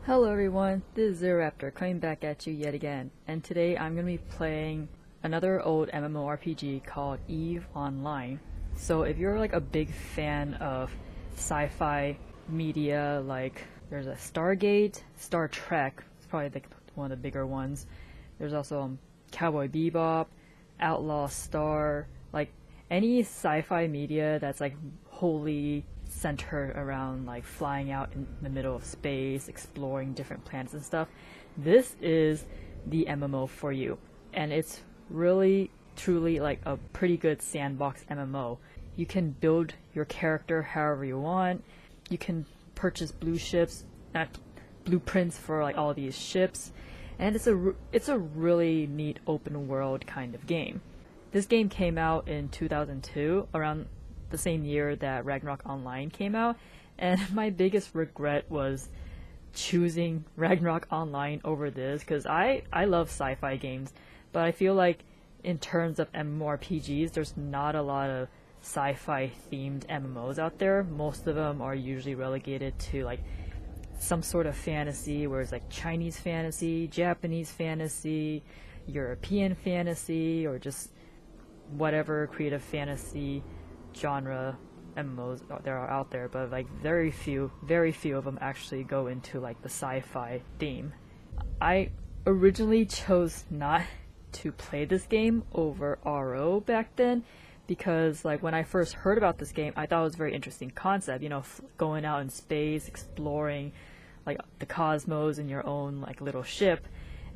Hello everyone, this is Zeraptor coming back at you yet again, and today I'm going to be playing another old MMORPG called EVE Online. So if you're like a big fan of sci-fi media, like there's a Stargate, Star Trek, it's probably like one of the bigger ones. There's also Cowboy Bebop, Outlaw Star, like any sci-fi media that's like wholly centered around like flying out in the middle of space, exploring different planets and stuff. This is the MMO for you. And it's really truly like a pretty good sandbox MMO. You can build your character however you want. You can purchase blueprints for like all these ships, and it's a really neat open world kind of game. This game came out in 2002, around the same year that Ragnarok Online came out, and my biggest regret was choosing Ragnarok Online over this, because I love sci-fi games, but I feel like in terms of MMORPGs, there's not a lot of sci-fi themed MMOs out there. Most of them are usually relegated to like some sort of fantasy, where it's like Chinese fantasy, Japanese fantasy, European fantasy, or just whatever creative fantasy genre MMOs there are out there, but like very few of them actually go into like the sci-fi theme. I originally chose not to play this game over RO back then, because like when I first heard about this game, I thought it was a very interesting concept, going out in space, exploring like the cosmos in your own like little ship.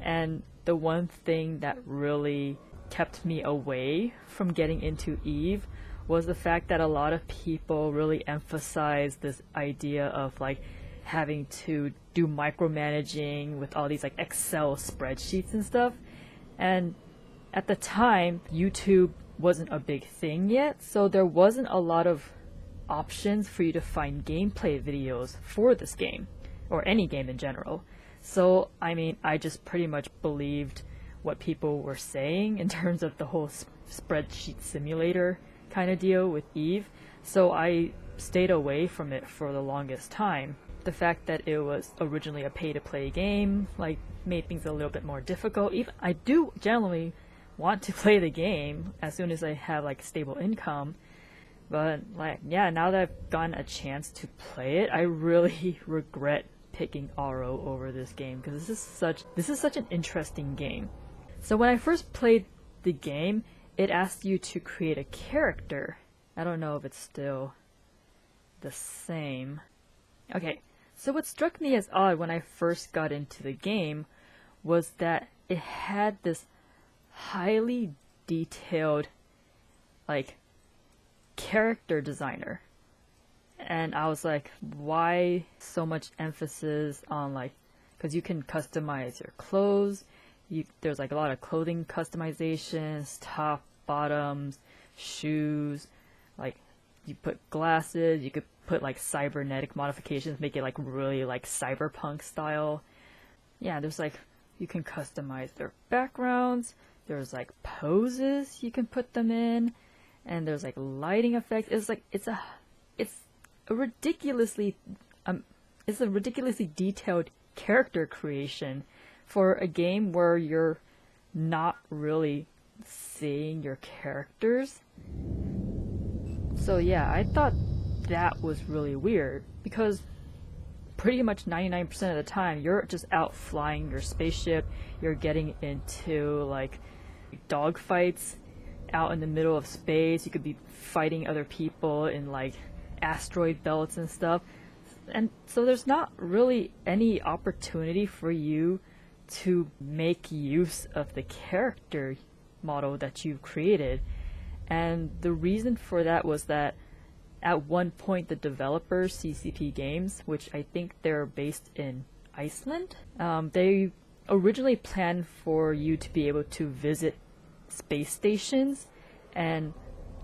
And the one thing that really kept me away from getting into EVE was the fact that a lot of people really emphasize this idea of like having to do micromanaging with all these like Excel spreadsheets and stuff. And at the time, YouTube wasn't a big thing yet, so there wasn't a lot of options for you to find gameplay videos for this game, or any game in general. So I mean, I just pretty much believed what people were saying in terms of the whole spreadsheet simulator kind of deal with EVE, so I stayed away from it for the longest time. The fact that it was originally a pay-to-play game like made things a little bit more difficult. Even I do generally want to play the game as soon as I have like stable income, but like yeah, now that I've gotten a chance to play it, I really regret picking RO over this game, because this is such an interesting game. So when I first played the game, it asked you to create a character. I don't know if it's still the same. Okay, so what struck me as odd when I first got into the game was that it had this highly detailed like character designer. And I was like, why so much emphasis on like, because you can customize your clothes. There's like a lot of clothing customizations, top, bottoms, shoes, like you put glasses, you could put like cybernetic modifications, make it like really like cyberpunk style. Yeah, there's like, you can customize their backgrounds, there's like poses you can put them in, and there's like lighting effects. It's a ridiculously detailed character creation for a game where you're not really seeing your characters. So yeah, I thought that was really weird, because pretty much 99% of the time you're just out flying your spaceship, you're getting into like dogfights out in the middle of space, you could be fighting other people in like asteroid belts and stuff. And so there's not really any opportunity for you to make use of the character model that you've created. And the reason for that was that at one point the developers, CCP Games, which I think they're based in Iceland, they originally planned for you to be able to visit space stations and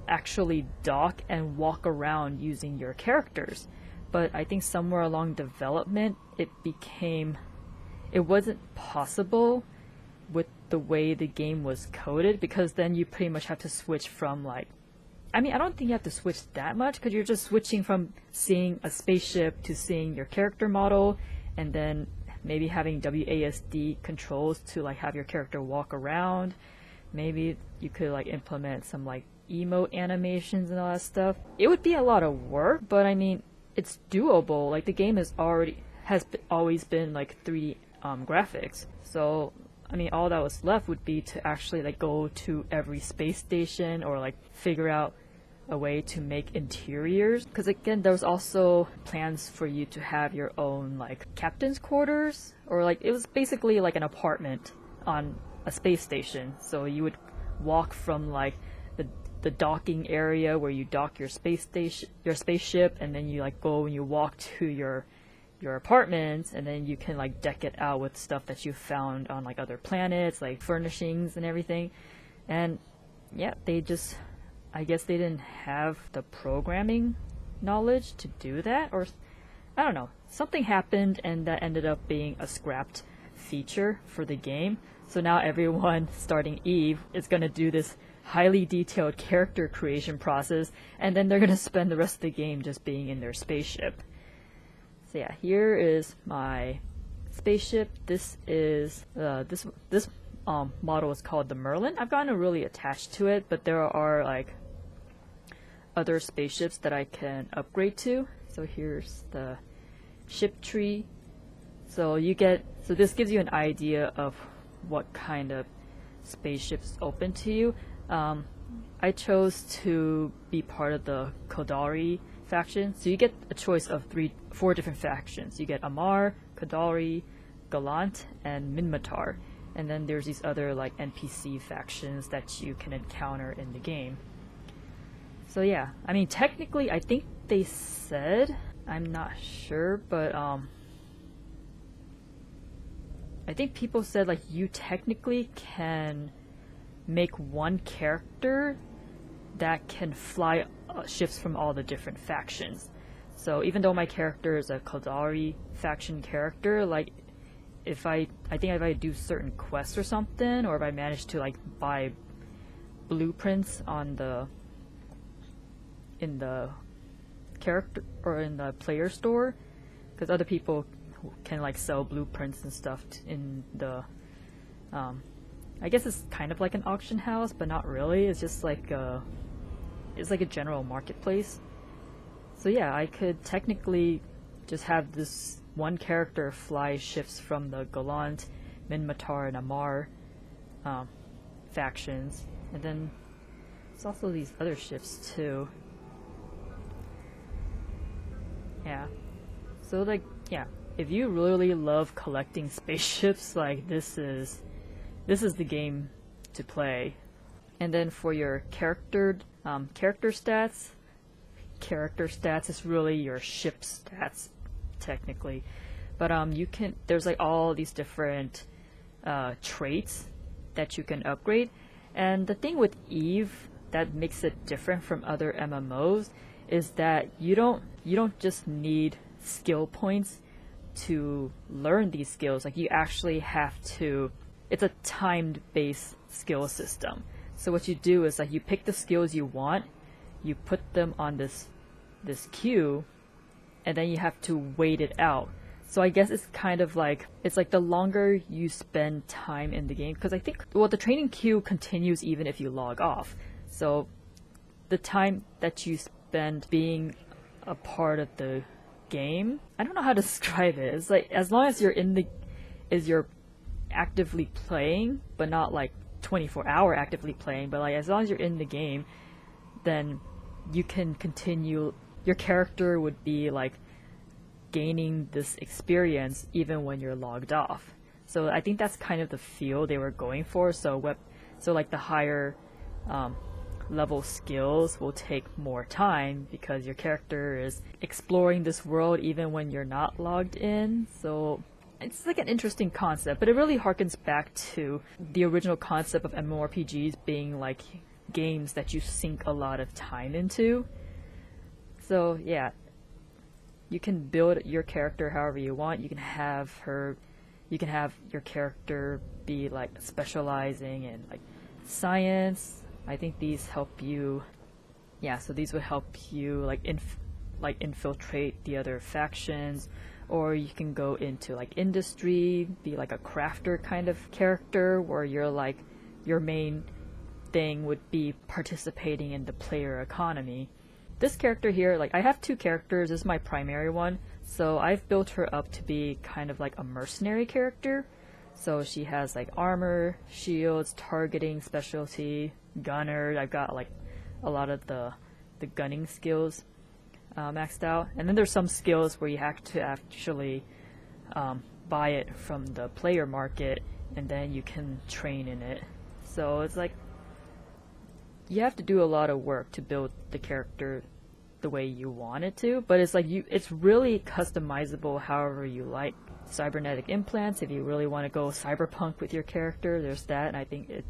actually dock and walk around using your characters. But I think somewhere along development it wasn't possible with the way the game was coded, because then you pretty much have to switch from like, I mean, I don't think you have to switch that much, because you're just switching from seeing a spaceship to seeing your character model, and then maybe having WASD controls to like have your character walk around. Maybe you could like implement some like emote animations and all that stuff. It would be a lot of work, but I mean, it's doable. Like the game always been like 3D graphics. So I mean, all that was left would be to actually like go to every space station or like figure out a way to make interiors. Because again, there was also plans for you to have your own like captain's quarters, or like it was basically like an apartment on a space station. So you would walk from like the docking area where you dock your spaceship, and then you like go and you walk to your apartment, and then you can like deck it out with stuff that you found on like other planets, like furnishings and everything. And yeah, I guess they didn't have the programming knowledge to do that, or I don't know, something happened and that ended up being a scrapped feature for the game. So now everyone starting Eve is going to do this highly detailed character creation process, and then they're going to spend the rest of the game just being in their spaceship. So yeah, here is my spaceship. This is this model is called the Merlin. I've gotten really attached to it, but there are like other spaceships that I can upgrade to. So here's the ship tree. So this gives you an idea of what kind of spaceships open to you. I chose to be part of the Kodari faction, so you get a choice of 4 different factions. You get Amar, Kodari, Galant, and Minmatar, and then there's these other like NPC factions that you can encounter in the game. So yeah, I mean technically I think they said, I'm not sure, but I think people said like you technically can make one character that can fly ships from all the different factions. So even though my character is a Kodari faction character, like if I do certain quests or something, or if I manage to like buy blueprints in the character or in the player store, because other people can like sell blueprints and stuff in the I guess it's kind of like an auction house, but not really. It's just like it's like a general marketplace. So yeah, I could technically just have this one character fly ships from the Galant, Minmatar, and Amar factions, and then there's also these other ships too. Yeah. So like, yeah, if you really love collecting spaceships, like this is the game to play. And then for your character stats is really your ship stats technically, but there's like all these different traits that you can upgrade. And the thing with Eve that makes it different from other MMOs is that you don't just need skill points to learn these skills. Like you actually have to, it's a timed based skill system. So what you do is like you pick the skills you want, you put them on this queue, and then you have to wait it out. So I guess it's kind of like, it's like the longer you spend time in the game, because I think, well, the training queue continues even if you log off. So the time that you spend being a part of the game, I don't know how to describe it. It's like as long as you're actively playing, but not like 24-hour actively playing, but like as long as you're in the game, then you can continue. Your character would be like gaining this experience even when you're logged off. So I think that's kind of the feel they were going for. So like the higher level skills will take more time because your character is exploring this world even when you're not logged in. So it's like an interesting concept, but it really harkens back to the original concept of MMORPGs being like games that you sink a lot of time into. So yeah, you can build your character however you want. You can have your character be like specializing in like science. I think these help you. Yeah, so these would help you like infiltrate the other factions, or you can go into like industry, be like a crafter kind of character where you're like your main thing would be participating in the player economy. This character here, like I have two characters, this is my primary one, so I've built her up to be kind of like a mercenary character. So she has like armor, shields, targeting, specialty, gunner. I've got like a lot of the gunning skills maxed out. And then there's some skills where you have to actually buy it from the player market and then you can train in it. So it's like you have to do a lot of work to build the character the way you want it to, but it's like it's really customizable however you like. Cybernetic implants, if you really want to go cyberpunk with your character, there's that, and I think it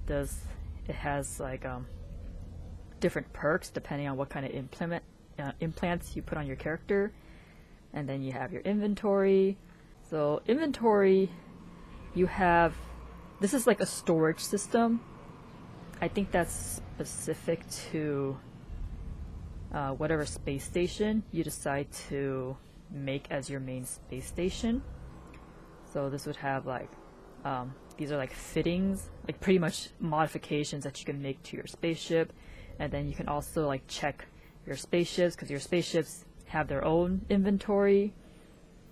has like different perks depending on what kind of implants you put on your character. And then you have your inventory. So inventory, you have, this is like a storage system. I think that's specific to whatever space station you decide to make as your main space station. So this would have like, these are like fittings, like pretty much modifications that you can make to your spaceship. And then you can also like check your spaceships, because your spaceships have their own inventory.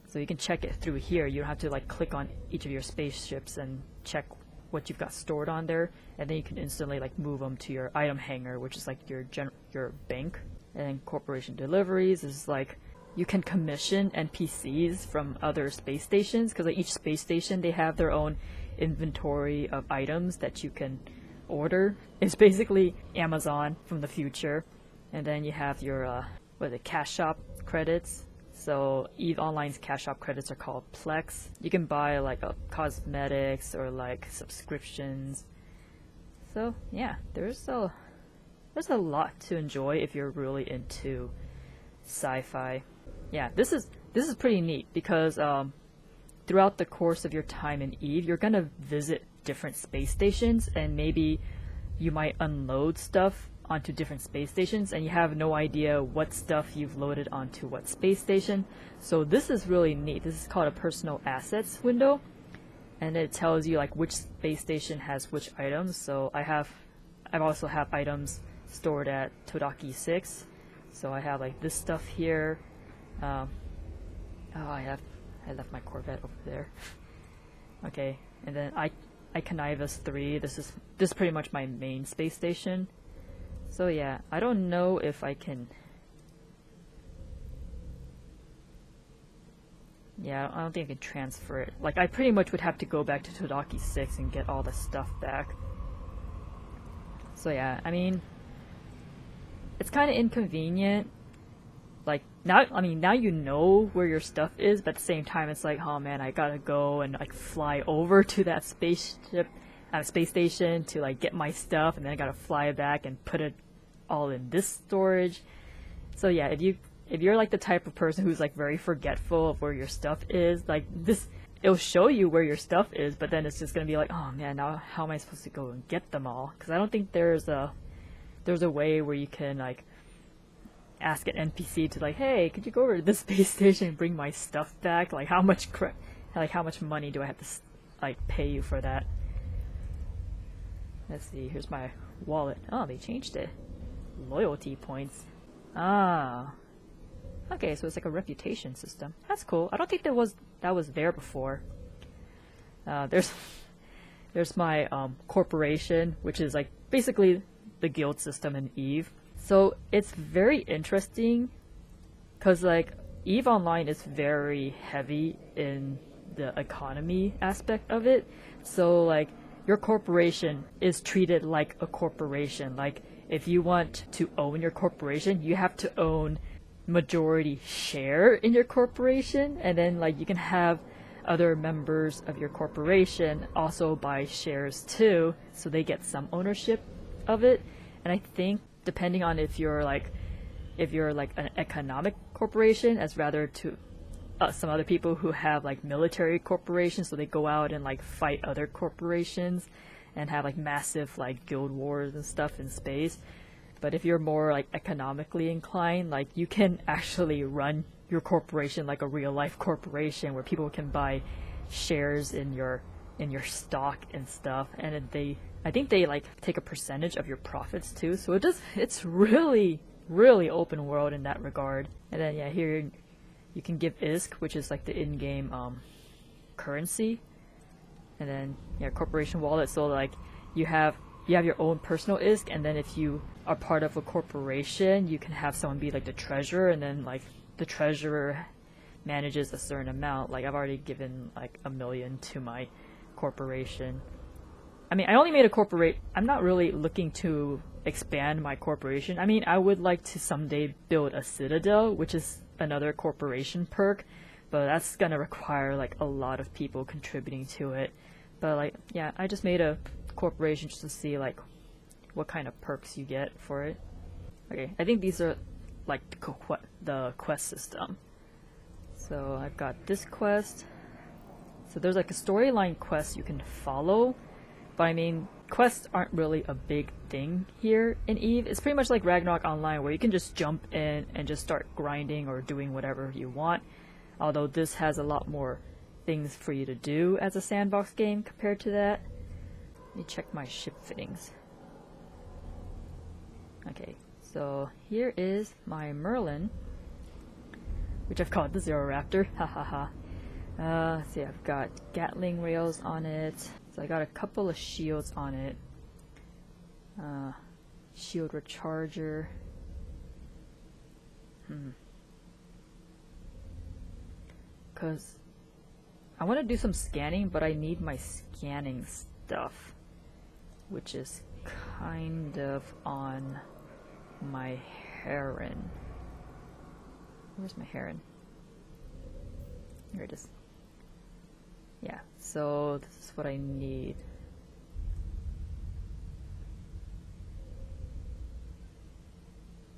So you can check it through here. You don't have to like click on each of your spaceships and check what you've got stored on there. And then you can instantly like move them to your item hangar, which is like your bank. And then corporation deliveries is like, you can commission NPCs from other space stations, because like each space station, they have their own inventory of items that you can order. It's basically Amazon from the future. And then you have your cash shop credits. So EVE Online's cash shop credits are called Plex. You can buy like cosmetics or like subscriptions. So yeah, there's a lot to enjoy if you're really into sci-fi. Yeah, this is pretty neat because throughout the course of your time in EVE, you're gonna visit different space stations, and maybe you might unload stuff onto different space stations, and you have no idea what stuff you've loaded onto what space station. So this is really neat. This is called a personal assets window, and it tells you like which space station has which items. So I also have items stored at Todaki 6. So I have like this stuff here. I left my Corvette over there. Okay, and then Ibis 3. This is pretty much my main space station. So yeah, I don't know if I can. Yeah, I don't think I can transfer it. Like I pretty much would have to go back to Todaki 6 and get all the stuff back. So yeah, I mean, it's kind of inconvenient. Like now you know where your stuff is, but at the same time it's like, oh man, I gotta go and like fly over to that space station to like get my stuff, and then I gotta fly back and put it all in this storage. So yeah, if you're like the type of person who's like very forgetful of where your stuff is, like this, it'll show you where your stuff is, but then it's just gonna be like, oh man, now how am I supposed to go and get them all? Because I don't think there's a way where you can like ask an NPC to like, hey, could you go over to this space station and bring my stuff back? Like how much money do I have to like pay you for that? Let's see, here's my wallet. Oh, they changed it. Loyalty points. Ah. Okay, so it's like a reputation system. That's cool. I don't think that was there before. There's my corporation, which is like basically the guild system in EVE. So it's very interesting because like EVE Online is very heavy in the economy aspect of it. So like your corporation is treated like a corporation. Like if you want to own your corporation, you have to own majority share in your corporation, and then like you can have other members of your corporation also buy shares too, so they get some ownership of it. And I think depending on if you're like an economic corporation as rather to some other people who have like military corporations, so they go out and like fight other corporations and have like massive like guild wars and stuff in space. But if you're more like economically inclined, like you can actually run your corporation like a real life corporation where people can buy shares in your stock and stuff, and I think they like take a percentage of your profits too. So it's really open world in that regard. And then yeah, here you can give ISK, which is like the in-game currency. And then yeah, corporation wallet. So like you have your own personal ISK, and then if you are part of a corporation, you can have someone be like the treasurer, and then like the treasurer manages a certain amount. Like I've already given like $1 million to my corporation. I mean, I only made a corporation. I'm not really looking to expand my corporation. I mean, I would like to someday build a citadel, which is another corporation perk, but that's gonna require like a lot of people contributing to it. But like, yeah, I just made a corporation just to see like what kind of perks you get for it. Okay, I think these are like the quest system. So I've got this quest. So there's like a storyline quest you can follow, but I mean, quests aren't really a big thing here in EVE. It's pretty much like Ragnarok Online, where you can just jump in and just start grinding or doing whatever you want. Although this has a lot more things for you to do as a sandbox game compared to that. Let me check my ship fittings. Okay, so here is my Merlin, which I've called the Zero Raptor. Hahaha. See, I've got Gatling rails on it. So I got a couple of shields on it. Shield recharger. Because I want to do some scanning, but I need my scanning stuff, which is kind of on my Heron. Where's my Heron? Here it is. Yeah, so this is what I need.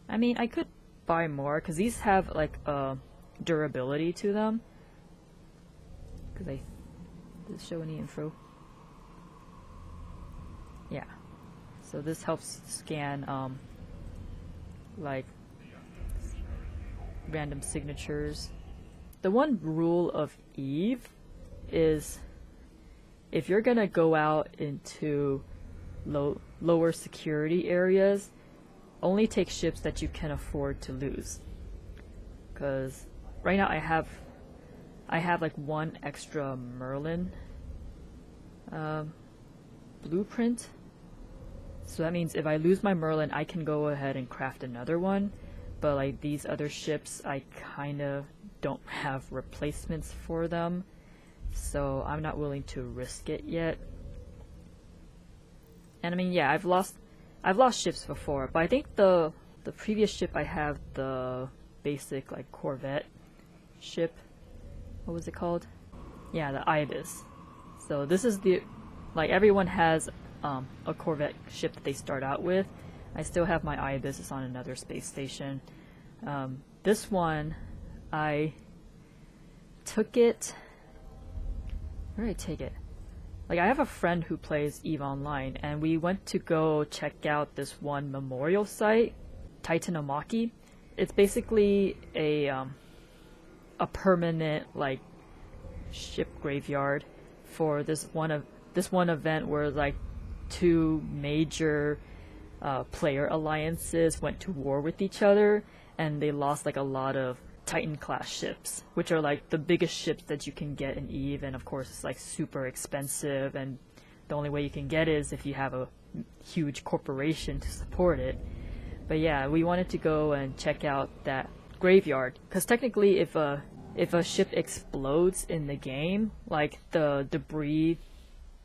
I mean, I could buy more, because these have like a durability to them. Because does it show any info? Yeah. So this helps scan like random signatures. The one rule of EVE is if you're gonna go out into lower security areas, only take ships that you can afford to lose. Because right now I have like one extra Merlin blueprint. So that means if I lose my Merlin, I can go ahead and craft another one. But like these other ships, I kind of don't have replacements for them. So I'm not willing to risk it yet. And I mean, yeah, I've lost ships before, but I think the previous ship I have, the basic like Corvette ship. What was it called? Yeah, the Ibis. So this is like everyone has a Corvette ship that they start out with. I still have my Ibis. It's on another space station. This one, I took it. Where did I take it? Like, I have a friend who plays EVE Online, and we went to go check out this one memorial site, Titanomachy. It's basically a permanent like ship graveyard for this one event where like two major player alliances went to war with each other, and they lost like a lot of Titan class ships, which are like the biggest ships that you can get in EVE, and of course it's like super expensive, and the only way you can get it is if you have a huge corporation to support it. But yeah, we wanted to go and check out that graveyard, because technically if a ship explodes in the game, like the debris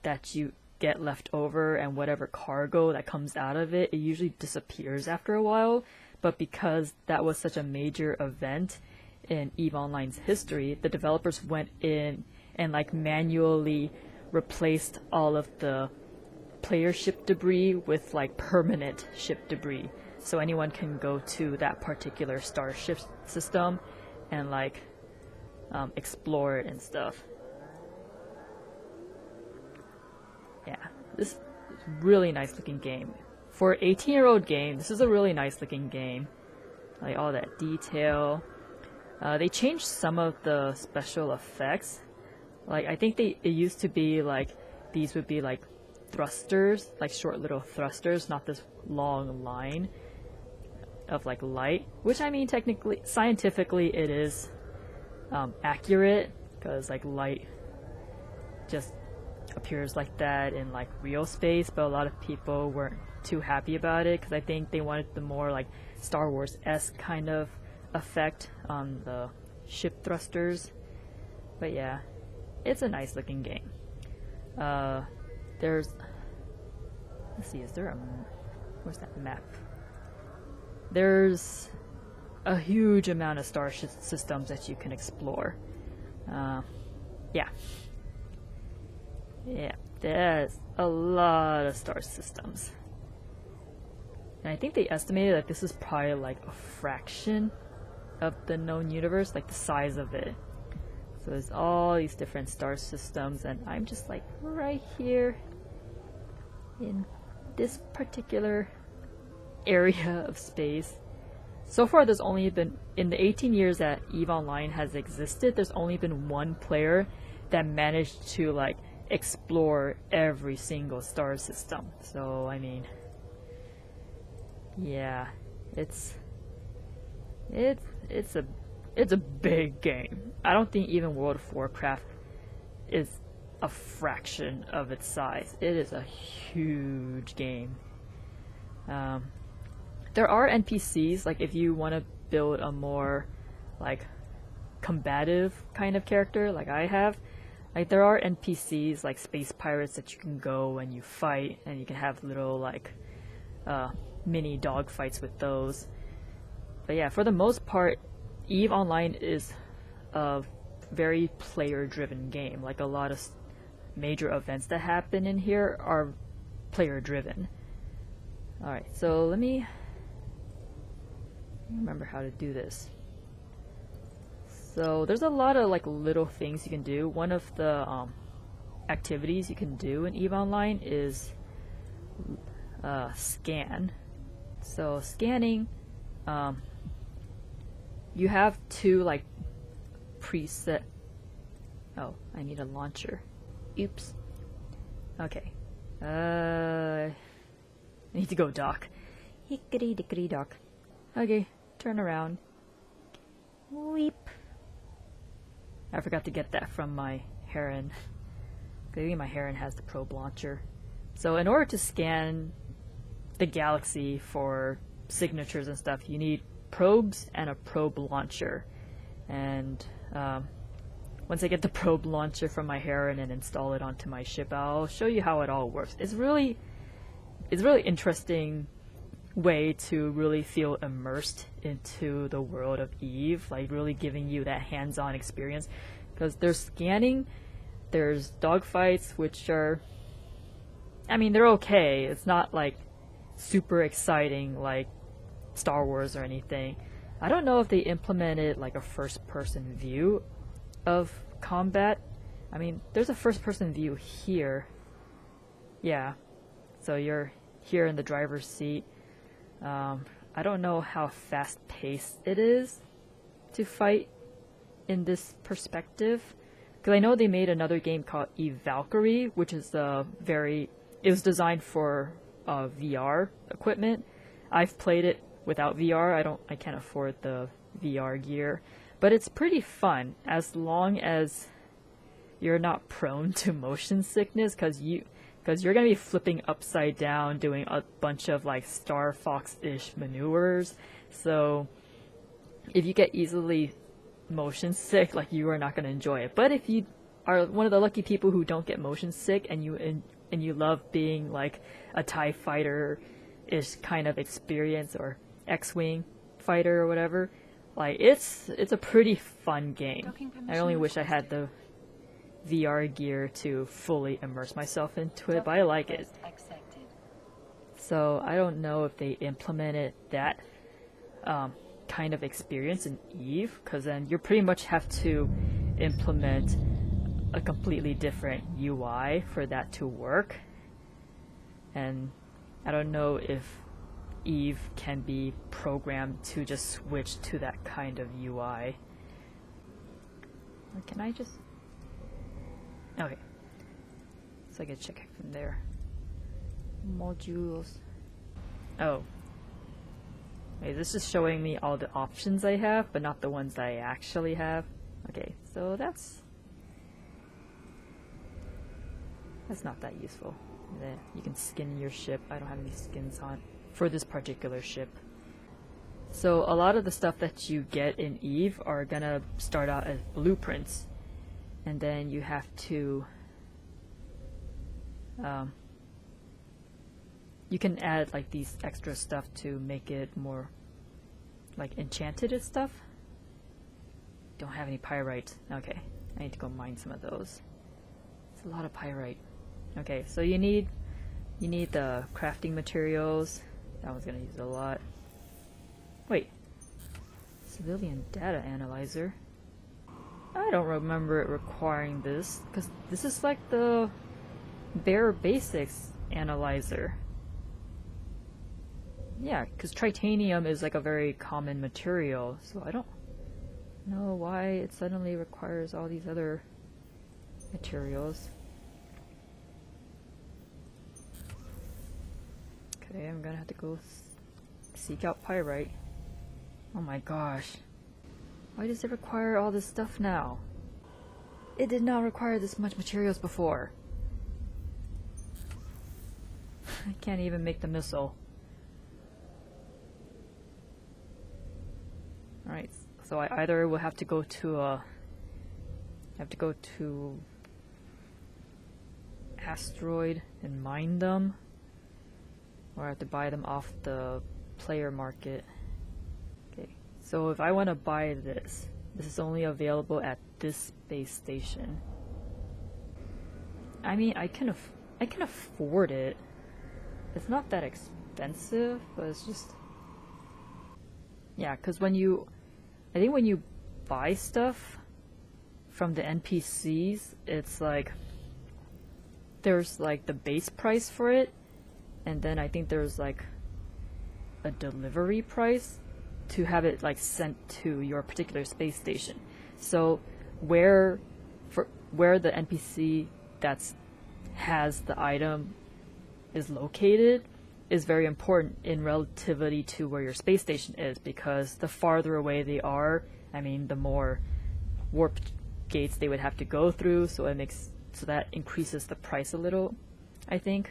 that you get left over and whatever cargo that comes out of it, it usually disappears after a while. But because that was such a major event in EVE Online's history, the developers went in and like manually replaced all of the player ship debris with like permanent ship debris. So anyone can go to that particular starship system and like explore it and stuff. Yeah, this is a really nice looking game. For an 18-year-old game, this is a really nice looking game. Like all that detail. They changed some of the special effects. Like I think it used to be like these would be like thrusters, like short little thrusters, not this long line of like light. Which I mean, technically, scientifically, it is accurate because like light just appears like that in like real space. But a lot of people weren't too happy about it because I think they wanted the more like Star Wars-esque kind of effect on the ship thrusters. But yeah, it's a nice looking game. Let's see, is there where's that map? There's a huge amount of star systems that you can explore. Yeah, there's a lot of star systems. And I think they estimated that this is probably like a fraction of the known universe, like the size of it. So there's all these different star systems, and I'm just like right here in this particular area of space. So far there's only been, in the 18 years that EVE Online has existed, there's only been one player that managed to like explore every single star system. So I mean, yeah, it's a big game. I don't think even World of Warcraft is a fraction of its size. It is a huge game. There are NPCs, like if you want to build a more like combative kind of character like I have, like there are NPCs like space pirates that you can go and you fight, and you can have little like mini dog fights with those. But yeah, for the most part, EVE Online is a very player-driven game. Like a lot of major events that happen in here are player-driven. Alright, so let me remember how to do this. So there's a lot of like little things you can do. One of the activities you can do in EVE Online is scan. So scanning, you have two like preset. Oh, I need a launcher. Oops. Okay. I need to go dock. Hickety dickory dock. Okay, turn around. Weep. I forgot to get that from my Heron. I think my Heron has the probe launcher. So in order to scan the galaxy for signatures and stuff, you need probes and a probe launcher. And once I get the probe launcher from my Heron and install it onto my ship, I'll show you how it all works. It's really interesting way to really feel immersed into the world of EVE, like really giving you that hands-on experience. Because there's scanning, there's dogfights, which are, I mean, they're okay. It's not like super exciting like Star Wars or anything. I don't know if they implemented like a first-person view of combat. I mean, there's a first-person view here. Yeah, so you're here in the driver's seat. I don't know how fast-paced it is to fight in this perspective, because I know they made another game called Evalkyrie, which is it was designed for VR equipment. I've played it without VR. I can't afford the VR gear, but it's pretty fun as long as you're not prone to motion sickness, because you're gonna be flipping upside down, doing a bunch of like Star Fox-ish maneuvers. So if you get easily motion sick, like, you are not gonna enjoy it. But if you are one of the lucky people who don't get motion sick and you love being like a TIE fighter-ish kind of experience, or X-Wing fighter or whatever, like it's a pretty fun game. I only wish I had the VR gear to fully immerse myself into it, but I like it. So I don't know if they implemented that kind of experience in EVE, because then you pretty much have to implement a completely different UI for that to work. And I don't know if EVE can be programmed to just switch to that kind of UI. Or can I just... Okay. So I can check it from there. Modules. Oh. Okay, this is showing me all the options I have, but not the ones I actually have. Okay, so that's not that useful. You can skin your ship. I don't have any skins on for this particular ship. So a lot of the stuff that you get in EVE are gonna start out as blueprints, and then you have to you can add like these extra stuff to make it more like enchanted and stuff. Don't have any pyrite. Okay, I need to go mine some of those. It's a lot of pyrite. Okay, so you need the crafting materials. That one's gonna use a lot. Wait, civilian data analyzer. I don't remember it requiring this, because this is like the bare basics analyzer. Yeah, because titanium is like a very common material, so I don't know why it suddenly requires all these other materials. Okay, I'm gonna have to go seek out pyrite. Oh my gosh. Why does it require all this stuff now? It did not require this much materials before. I can't even make the missile. Alright, so I either will have to go to asteroid and mine them, or I have to buy them off the player market. Okay, so if I want to buy this is only available at this space station. I mean, I can afford it. It's not that expensive, but it's just, yeah, because I think when you buy stuff from the NPCs, it's like there's like the base price for it, and then I think there's like a delivery price to have it like sent to your particular space station. So where the NPC has the item is located is very important in relativity to where your space station is, because the farther away they are, I mean, the more warp gates they would have to go through, so that increases the price a little, I think.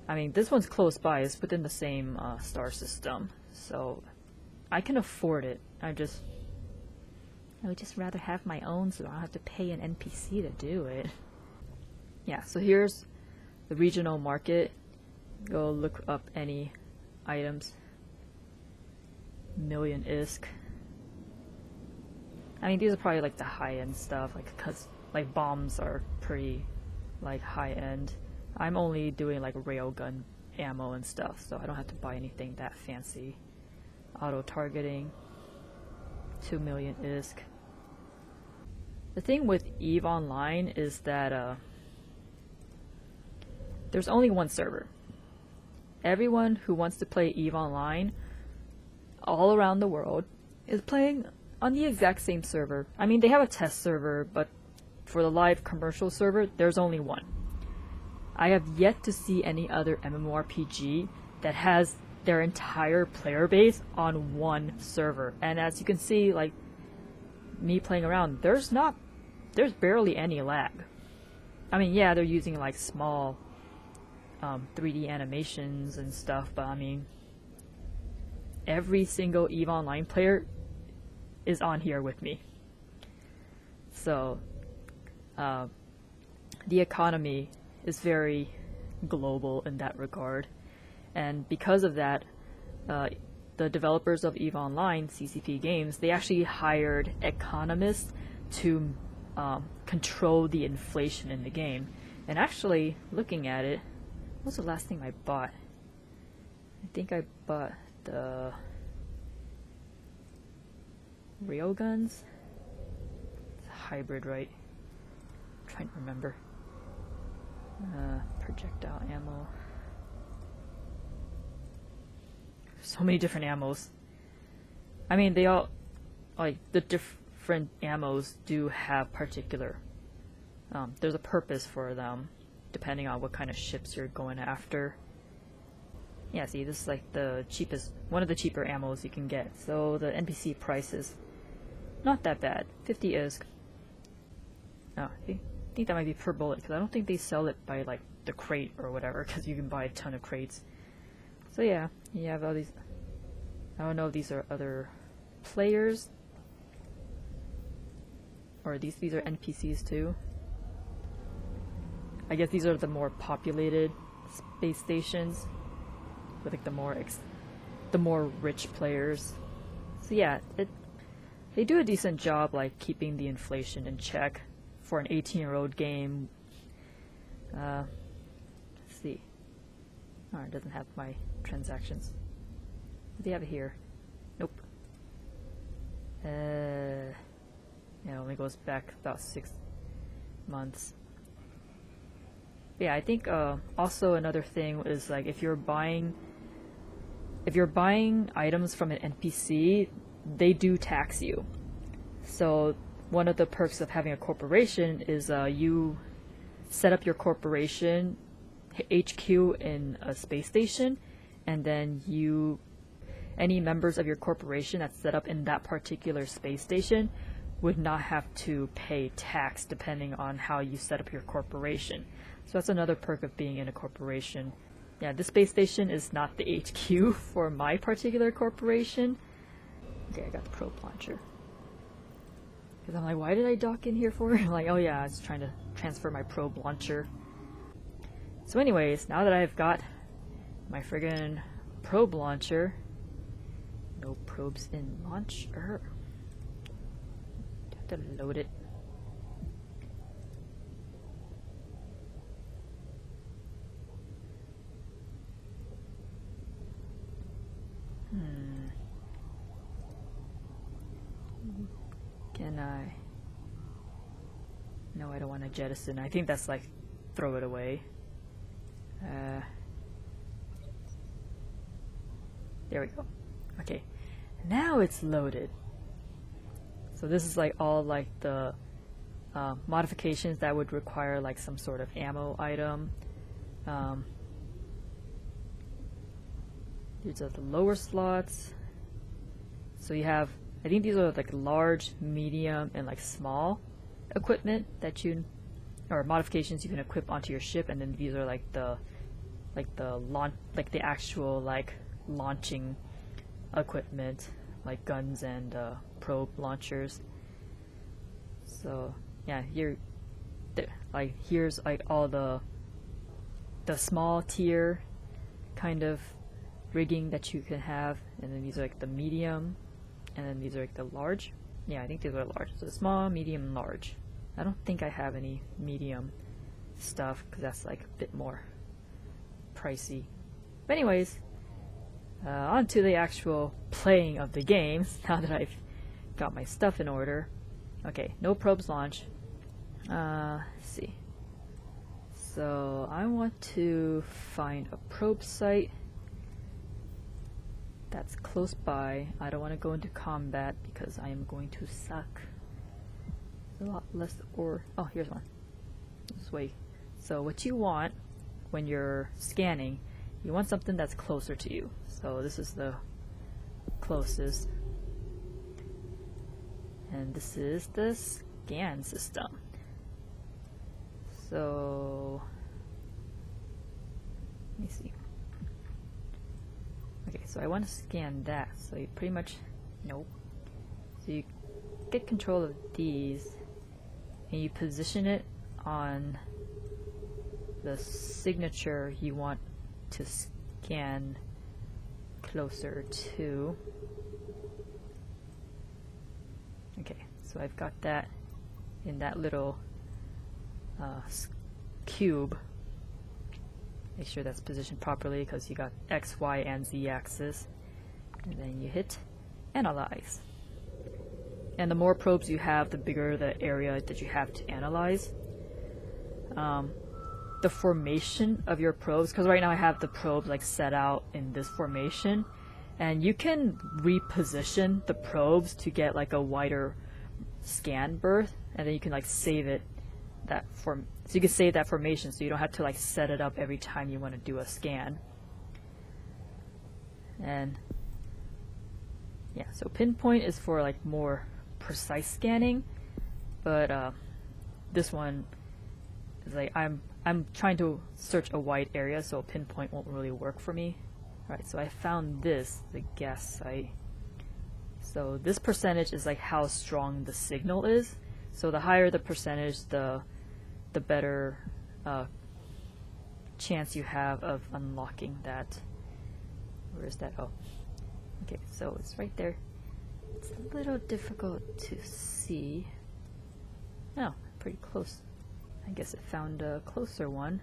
I mean, this one's close by, it's within the same star system, so I can afford it. I would just rather have my own so I don't have to pay an NPC to do it. Yeah, so here's the regional market. Go look up any items. Million ISK. I mean, these are probably like the high-end stuff, like, cause like bombs are pretty like high-end. I'm only doing like railgun ammo and stuff, so I don't have to buy anything that fancy. Auto targeting. 2 million ISK. The thing with EVE Online is that there's only one server. Everyone who wants to play EVE Online all around the world is playing on the exact same server. I mean, they have a test server, but for the live commercial server, there's only one. I have yet to see any other MMORPG that has their entire player base on one server. And as you can see, like, me playing around, there's barely any lag. I mean, yeah, they're using like small 3D animations and stuff, but I mean, every single EVE Online player is on here with me. So the economy is very global in that regard, and because of that, the developers of EVE Online, CCP Games, they actually hired economists to control the inflation in the game. And actually, looking at it, what's the last thing I bought? I think I bought the Railguns. It's a hybrid, right? I'm trying to remember. Projectile ammo. So many different ammos. I mean, they all, like, different ammos do have particular, there's a purpose for them, depending on what kind of ships you're going after. Yeah, see, this is like the cheapest, one of the cheaper ammos you can get. So the NPC price is not that bad. 50 ISK. Oh, I think that might be per bullet, because I don't think they sell it by like the crate or whatever, because you can buy a ton of crates. So yeah, you have all these. I don't know if these are other players, or these are NPCs too. I guess these are the more populated space stations, with like the more rich players. So yeah, they do a decent job like keeping the inflation in check for an 18-year-old game. Let's see. Oh, it doesn't have my transactions. Do they have it here? Nope. Yeah, it only goes back about 6 months. Yeah, I think also another thing is like if you're buying items from an NPC, they do tax you. So one of the perks of having a corporation is you set up your corporation HQ in a space station, and then any members of your corporation that's set up in that particular space station would not have to pay tax depending on how you set up your corporation. So that's another perk of being in a corporation. Yeah, this space station is not the HQ for my particular corporation. Okay, I got the probe launcher. Because I'm like, why did I dock in here for? I'm like, oh yeah, I was trying to transfer my probe launcher. So anyways, now that I've got my friggin' probe launcher, no probes in launcher. Have to load it. Can I? No, I don't want to jettison. I think that's like throw it away. There we go. Okay, now it's loaded. So this is like all like the modifications that would require like some sort of ammo item. These are the lower slots. So you have, I think these are like large, medium, and like small equipment that or modifications you can equip onto your ship, and then these are like the actual like launching equipment, like guns and probe launchers. So yeah, here's like all the small tier kind of rigging that you can have, and then these are like the medium, and then these are like the large. Yeah, I think these are large. So small, medium, large. I don't think I have any medium stuff because that's like a bit more pricey. But anyways, on to the actual playing of the games now that I've got my stuff in order. Okay, no probes launch. Let's see. So I want to find a probe site that's close by. I don't want to go into combat because I am going to suck. A lot less oh, here's one. This way. So what you want when you're scanning, you want something that's closer to you. So this is the closest. And this is the scan system. So let me see. Okay, so I want to scan that. So you pretty much, nope. So you get control of these and you position it on the signature you want to scan closer to. Okay, so I've got that in that little cube. Make sure that's positioned properly because you got X, Y, and Z axis. And then you hit analyze. And the more probes you have, the bigger the area that you have to analyze. The formation of your probes, because right now I have the probes like set out in this formation, and you can reposition the probes to get like a wider scan berth, and then you can like save it so you can save that formation so you don't have to like set it up every time you want to do a scan. And yeah, so pinpoint is for like more precise scanning, but this one is like I'm trying to search a wide area, so pinpoint won't really work for me. Alright, so I found the gas site. So this percentage is like how strong the signal is. So the higher the percentage, the better chance you have of unlocking that. Where is that? Oh, okay, so it's right there. It's a little difficult to see. Oh, pretty close. I guess it found a closer one.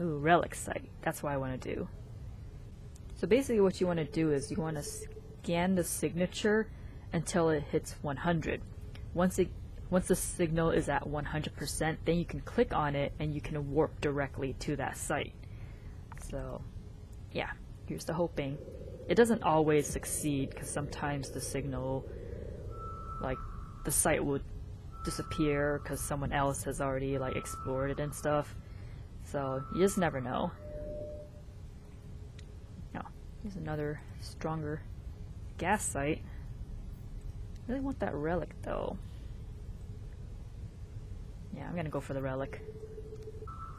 Ooh, relic site. That's what I want to do. So basically what you want to do is you want to scan the signature until it hits 100. Once the signal is at 100%, then you can click on it and you can warp directly to that site. So yeah, here's the hoping. It doesn't always succeed because sometimes the signal, like the site will disappear because someone else has already like explored it and stuff. So you just never know. Now, here's another stronger gas site. I really want that relic though. Yeah, I'm gonna go for the relic.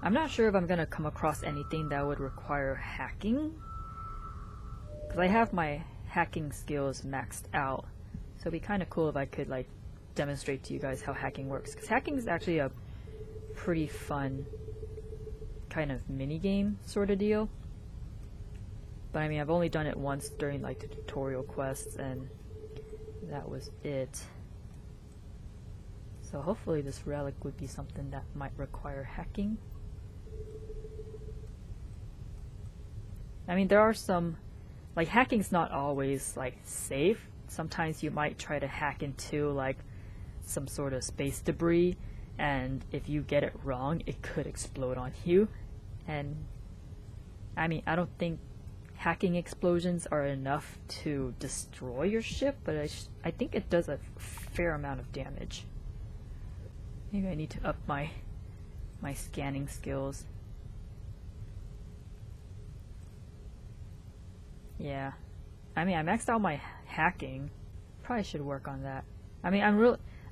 I'm not sure if I'm gonna come across anything that would require hacking, because I have my hacking skills maxed out. So it'd be kind of cool if I could like demonstrate to you guys how hacking works, because hacking is actually a pretty fun kind of mini game sort of deal. But I mean, I've only done it once during like the tutorial quests, and that was it. So hopefully this relic would be something that might require hacking. I mean, there are some, like hacking's not always like safe. Sometimes you might try to hack into like some sort of space debris, and if you get it wrong, it could explode on you. And I mean, I don't think hacking explosions are enough to destroy your ship, but I think it does a fair amount of damage. Maybe I need to up my scanning skills. Yeah, I mean, I maxed out my hacking. Probably should work on that. I mean,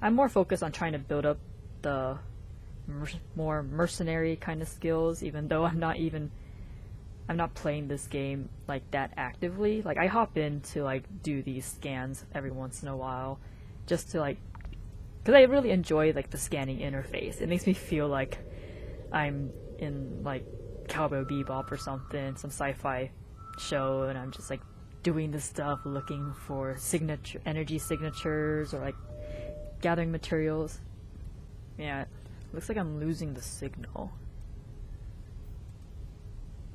I'm more focused on trying to build up the more mercenary kind of skills, even though I'm not playing this game like that actively. Like I hop in to like do these scans every once in a while, just to like, because I really enjoy like the scanning interface. It makes me feel like I'm in like Cowboy Bebop or something, some sci-fi show, and I'm just like doing this stuff, looking for energy signatures, or like gathering materials. Yeah, looks like I'm losing the signal.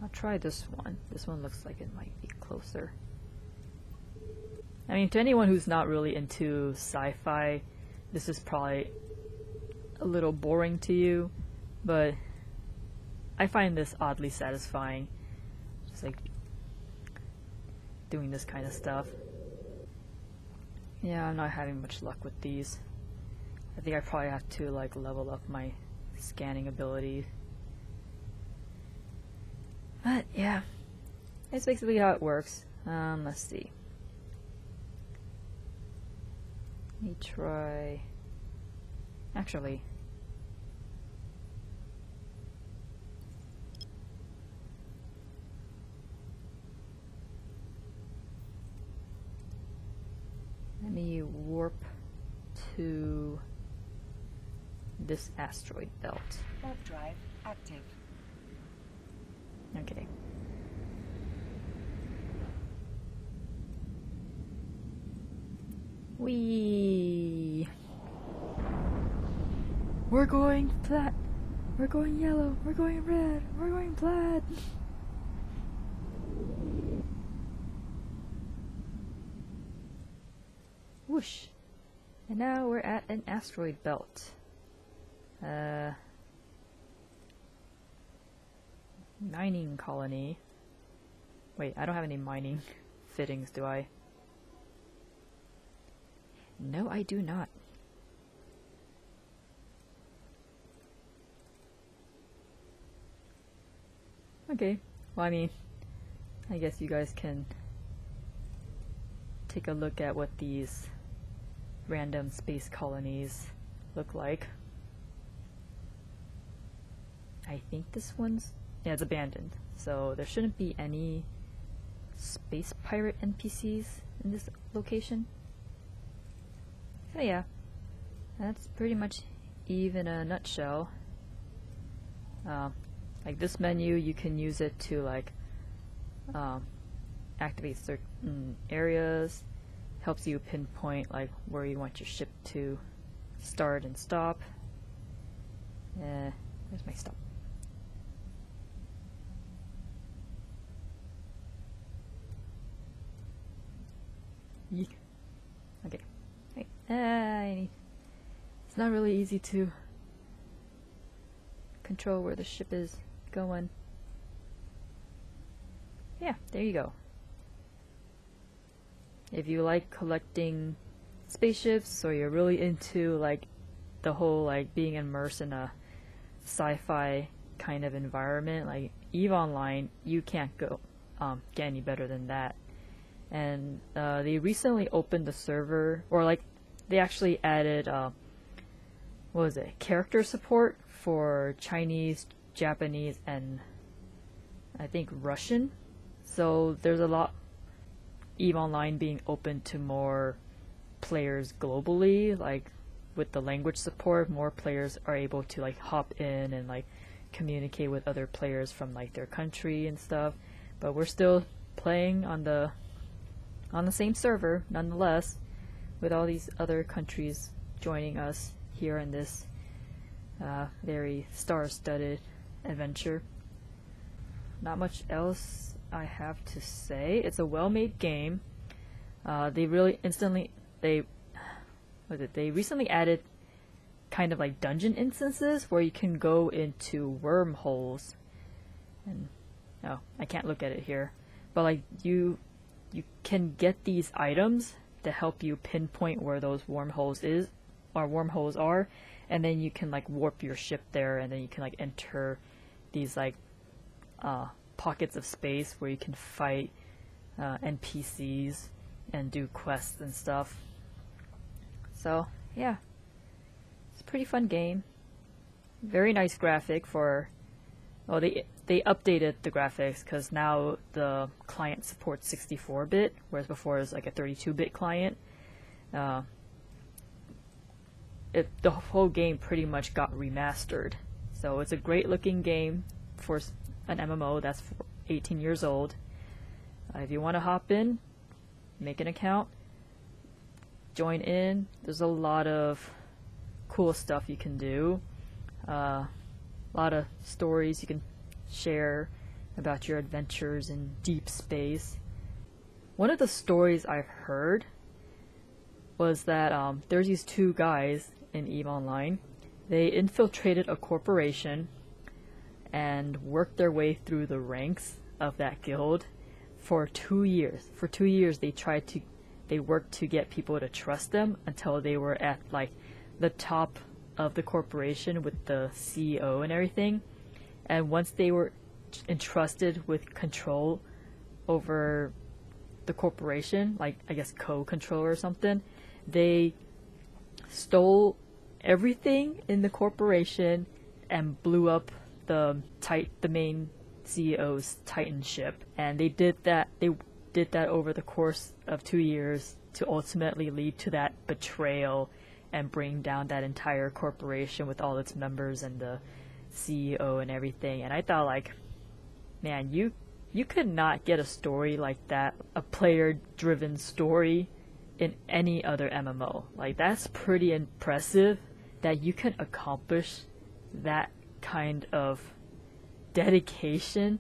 I'll try this one. This one looks like it might be closer. I mean, to anyone who's not really into sci-fi, this is probably a little boring to you, but I find this oddly satisfying. Just like doing this kind of stuff. Yeah, I'm not having much luck with these. I think I probably have to like level up my scanning ability. But yeah, that's basically how it works. Let's see. Let me try. Actually, let me warp to this asteroid belt. Warp drive active. Okay. Whee! We're going flat. We're going yellow. We're going red. We're going plaid. Whoosh. And now we're at an asteroid belt. Mining colony. Wait, I don't have any mining fittings, do I? No, I do not. Okay, well, I mean, I guess you guys can take a look at what these random space colonies look like. I think this one's, yeah, it's abandoned, so there shouldn't be any space pirate NPCs in this location. So yeah, that's pretty much Eve in a nutshell. Like this menu, you can use it to like activate certain areas, helps you pinpoint like where you want your ship to start and stop. Where's my stop? Okay. Wait. It's not really easy to control where the ship is going. Yeah, there you go. If you like collecting spaceships, or you're really into like the whole like being immersed in a sci-fi kind of environment, like EVE Online, you can't go get any better than that. And they recently opened the server, or like they actually added what was it, character support for Chinese, Japanese, and I think Russian. So there's a lot EVE Online being open to more players globally. Like with the language support, more players are able to like hop in and like communicate with other players from like their country and stuff. But we're still playing on the same server nonetheless, with all these other countries joining us here in this very star-studded adventure. Not much else I have to say. It's a well-made game. They recently added kind of like dungeon instances where you can go into wormholes, and I can't look at it here, but like you can get these items to help you pinpoint where those wormholes are, and then you can like warp your ship there, and then you can like enter these like pockets of space where you can fight NPCs and do quests and stuff. So yeah, it's a pretty fun game. Very nice graphic for, well, they updated the graphics because now the client supports 64-bit, whereas before it was like a 32-bit client. The whole game pretty much got remastered, so it's a great looking game for an MMO that's 18 years old. If you want to hop in, make an account, join in. There's a lot of cool stuff you can do, a lot of stories you can share about your adventures in deep space. One of the stories I've heard was that there's these two guys in EVE Online. They infiltrated a corporation and worked their way through the ranks of that guild for 2 years. For 2 years they worked to get people to trust them until they were at like the top of the corporation with the CEO and everything. And once they were entrusted with control over the corporation, like I guess co-control or something, they stole everything in the corporation and blew up the main CEO's Titan ship. And they did that over the course of 2 years to ultimately lead to that betrayal and bring down that entire corporation with all its members and the CEO and everything. And I thought, like, man, you could not get a story like that, a player-driven story, in any other MMO. Like, that's pretty impressive that you can accomplish that kind of dedication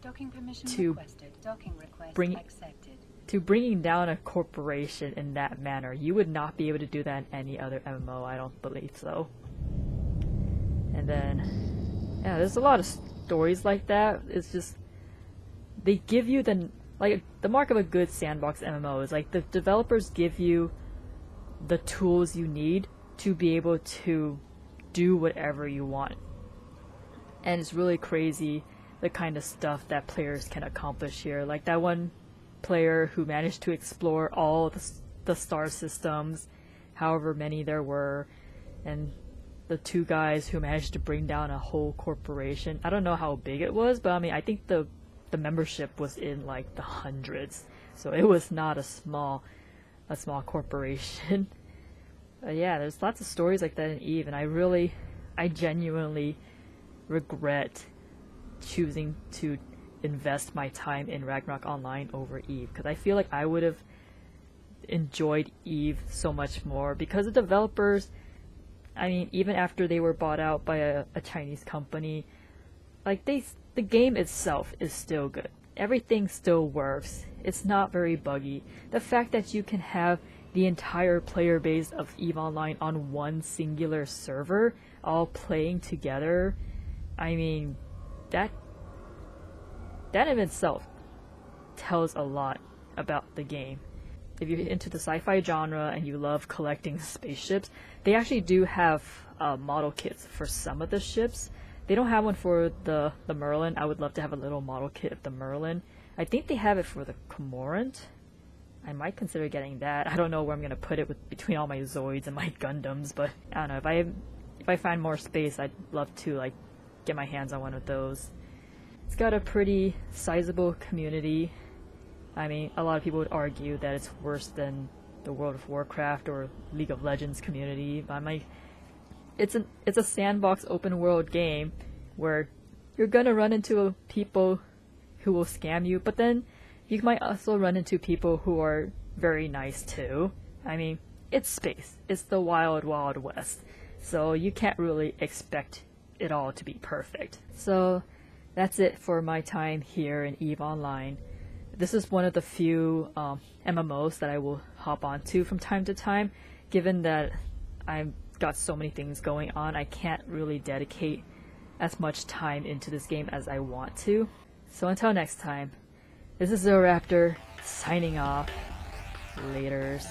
Docking permission to requested. Docking request accepted. To bringing down a corporation in that manner. You would not be able to do that in any other MMO, I don't believe so. And then, yeah, there's a lot of stories like that. It's just, they give you the mark of a good sandbox MMO is like the developers give you the tools you need to be able to do whatever you want. And it's really crazy the kind of stuff that players can accomplish here. Like that one player who managed to explore all the star systems, however many there were, and the two guys who managed to bring down a whole corporation. I don't know how big it was, but I mean, I think the membership was in like the hundreds, so it was not a small corporation. Yeah, there's lots of stories like that in Eve, and I genuinely regret choosing to invest my time in Ragnarok Online over Eve, because I feel like I would have enjoyed Eve so much more, because the developers, I mean, even after they were bought out by a Chinese company, like the game itself is still good. Everything still works. It's not very buggy. The fact that you can have the entire player base of EVE Online on one singular server, all playing together, I mean, that in itself tells a lot about the game. If you're into the sci-fi genre and you love collecting spaceships, they actually do have model kits for some of the ships. They don't have one for the Merlin. I would love to have a little model kit of the Merlin. I think they have it for the Cormorant. I might consider getting that. I don't know where I'm gonna put it between all my Zoids and my Gundams, but I don't know. If I find more space, I'd love to like get my hands on one of those. It's got a pretty sizable community. I mean, a lot of people would argue that it's worse than the World of Warcraft or League of Legends community, but I'm like, it's a sandbox open world game where you're gonna run into people who will scam you, but then you might also run into people who are very nice too. I mean, it's space. It's the wild, wild west. So you can't really expect it all to be perfect. So that's it for my time here in EVE Online. This is one of the few MMOs that I will hop onto from time to time. Given that I've got so many things going on, I can't really dedicate as much time into this game as I want to. So until next time, this is Zeraptor signing off. Laters.